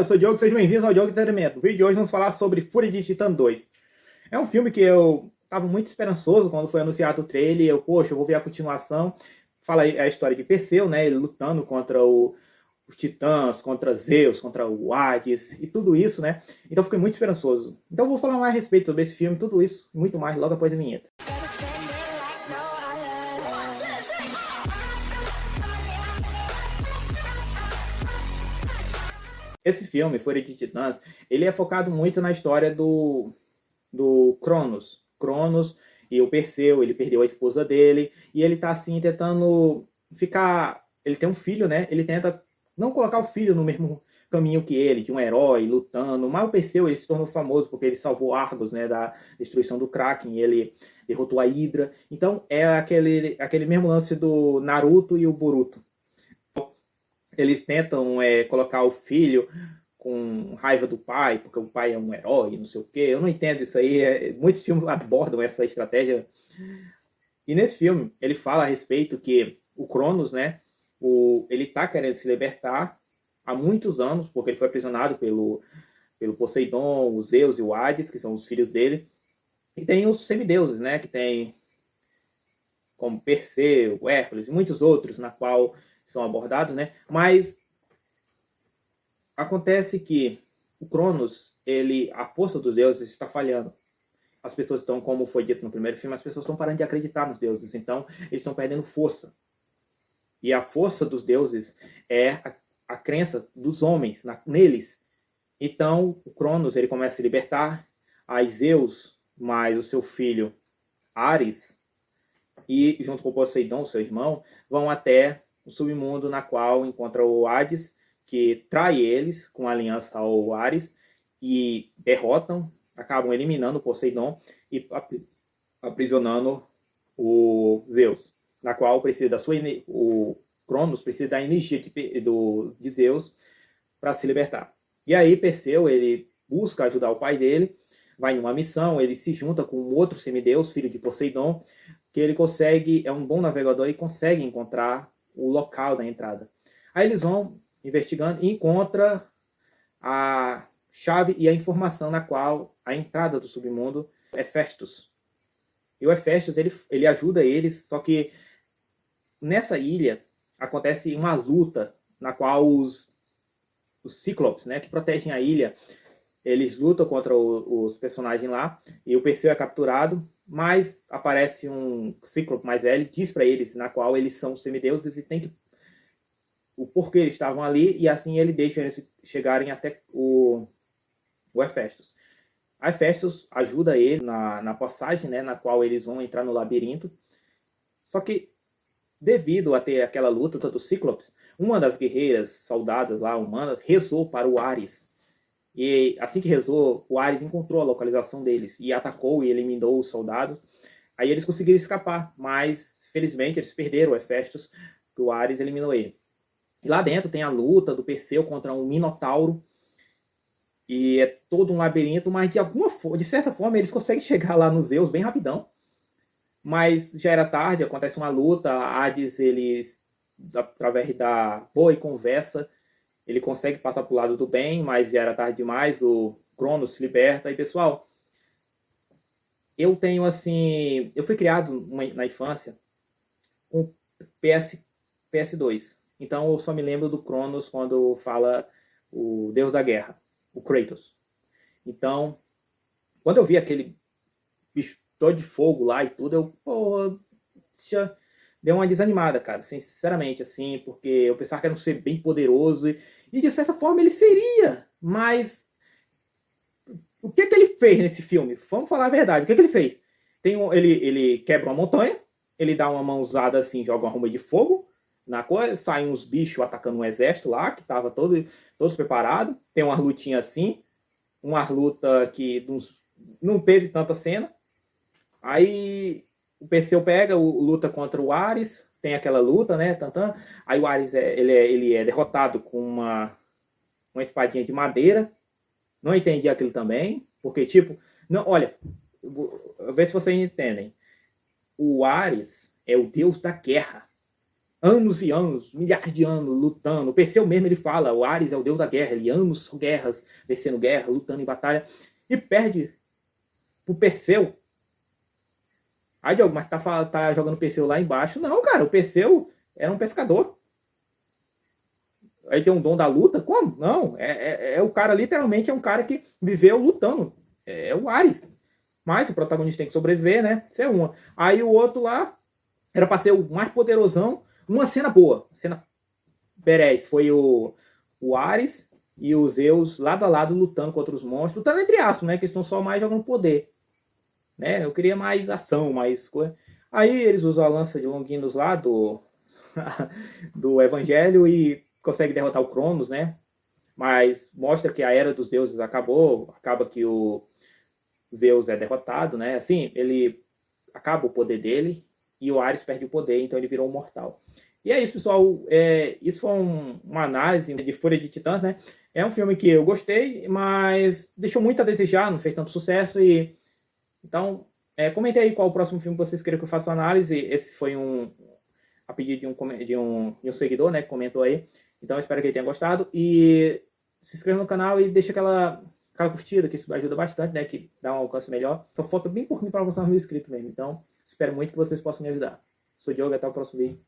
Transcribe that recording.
galera, eu sou o Diogo, sejam bem-vindos ao Diogo Entretenimento. No vídeo de hoje vamos falar sobre Fúria de Titã 2. É um filme que eu estava muito esperançoso quando foi anunciado o trailer. Eu vou ver a continuação. Fala aí a história de Perseu, né? Ele lutando contra os titãs, contra Zeus, contra o Hades e tudo isso, né? Então eu fiquei muito esperançoso. Então eu vou falar mais a respeito sobre esse filme, tudo isso e muito mais logo após a vinheta. Esse filme, Fúria de Titãs, ele é focado muito na história do Cronos. Cronos e o Perseu, ele perdeu a esposa dele e ele tá assim tentando ficar... Ele tem um filho, né? Ele tenta não colocar o filho no mesmo caminho que ele, de um herói lutando. Mas o Perseu, ele se tornou famoso porque ele salvou Argos, né, da destruição do Kraken, ele derrotou a Hydra. Então é aquele mesmo lance do Naruto e o Boruto. Eles tentam colocar o filho com raiva do pai, porque o pai é um herói, não sei o quê. Eu não entendo isso aí. Muitos filmes abordam essa estratégia. E nesse filme, ele fala a respeito que o Cronos, né, ele tá querendo se libertar há muitos anos, porque ele foi aprisionado pelo Poseidon, os Zeus e o Hades, que são os filhos dele. E tem os semideuses, né, que tem como Perseu, Hércules e muitos outros, na qual são abordados, né? Mas acontece que o Cronos, a força dos deuses está falhando. As pessoas estão, como foi dito no primeiro filme, as pessoas estão parando de acreditar nos deuses, então eles estão perdendo força. E a força dos deuses é a crença dos homens neles. Então o Cronos, ele começa a se libertar, a Zeus, mais o seu filho Ares, e junto com o Poseidon, seu irmão, vão até o submundo, na qual encontra o Hades, que trai eles com aliança ao Ares e derrotam, acabam eliminando o Poseidon e aprisionando o Zeus, na qual precisa o Cronos precisa da energia de Zeus para se libertar. E aí Perseu, ele busca ajudar o pai dele, vai numa missão, ele se junta com outro semideus, filho de Poseidon, que ele consegue, é um bom navegador e consegue encontrar o local da entrada. Aí eles vão investigando e encontra a chave e a informação na qual a entrada do submundo é Hephaestus. E o Hephaestus, ele ajuda eles, só que nessa ilha acontece uma luta na qual os Cíclopes, né, que protegem a ilha, eles lutam contra os personagens lá, e o Perseu é capturado, mas aparece um Cíclope mais velho, diz para eles na qual eles são semideuses e tem que o porquê eles estavam ali, e assim ele deixa eles chegarem até o Hephaestus. A Hephaestus ajuda ele na passagem, né, na qual eles vão entrar no labirinto. Só que, devido a ter aquela luta dos Cíclopes, uma das guerreiras, soldadas lá, humanas, rezou para o Ares. E assim que rezou, o Ares encontrou a localização deles e atacou e eliminou os soldados. Aí eles conseguiram escapar, mas felizmente eles perderam o Hephaestus, que o Ares eliminou ele. E lá dentro tem a luta do Perseu contra um Minotauro. E é todo um labirinto, mas de certa forma eles conseguem chegar lá nos Zeus bem rapidão. Mas já era tarde, acontece uma luta, Hades, através da boa conversa, ele consegue passar para o lado do bem, mas já era tarde demais, o Cronos se liberta. E pessoal, eu tenho assim, eu fui criado na infância com PS2. Então eu só me lembro do Cronos quando fala o Deus da Guerra, o Kratos. Então, quando eu vi aquele bicho todo de fogo lá e tudo, já deu uma desanimada, cara, sinceramente, assim, porque eu pensava que era um ser bem poderoso e de certa forma ele seria, mas o que ele fez nesse filme? Vamos falar a verdade, o que ele fez? Ele quebra uma montanha, ele dá uma mãozada assim, joga uma bomba de fogo na coisa, saem uns bichos atacando um exército lá, que estava todos preparados, tem uma lutinha assim, uma luta que não teve tanta cena. Aí o Perseu luta contra o Ares, tem aquela luta, né? Tantan. Aí o Ares ele é derrotado com uma espadinha de madeira. Não entendi aquilo também, porque tipo, não, olha, vê se vocês entendem. O Ares é o deus da guerra. anos e anos, milhares de anos lutando. O Perseu mesmo, ele fala, o Ares é o deus da guerra, ele anos guerras, vencendo guerra, lutando em batalha, e perde pro Perseu. Aí, Diogo, mas tá jogando o Perseu lá embaixo? Não, cara, o Perseu era um pescador. Aí tem um dom da luta? Como? Não, é o cara, literalmente, é um cara que viveu lutando. É o Ares. Mas o protagonista tem que sobreviver, né? Isso é uma. Aí o outro lá era pra ser o mais poderosão. Uma cena boa. Cena Perez foi o Ares e os Zeus lado a lado lutando contra os monstros. Lutando entre aspas, né? Que estão só mais jogando poder. Né? Eu queria mais ação, mais coisa. Aí eles usam a lança de Longinos lá do Evangelho e conseguem derrotar o Cronos, né? Mas mostra que a Era dos Deuses acabou. Acaba que o Zeus é derrotado, né? Assim, ele acaba o poder dele e o Ares perde o poder, então ele virou um mortal. E é isso, pessoal. Isso foi uma análise de Fúria de Titãs, né? É um filme que eu gostei, mas deixou muito a desejar, não fez tanto sucesso. Então, comentei aí qual o próximo filme que vocês querem que eu faça uma análise. Esse foi a pedido de um seguidor, né? Que comentou aí. Então, eu espero que ele tenha gostado. E se inscreva no canal e deixa aquela curtida, que isso ajuda bastante, né? Que dá um alcance melhor. Só falta bem por mim para alcançar 1.000 inscritos mesmo. Então, espero muito que vocês possam me ajudar. Sou o Diogo, até o próximo vídeo.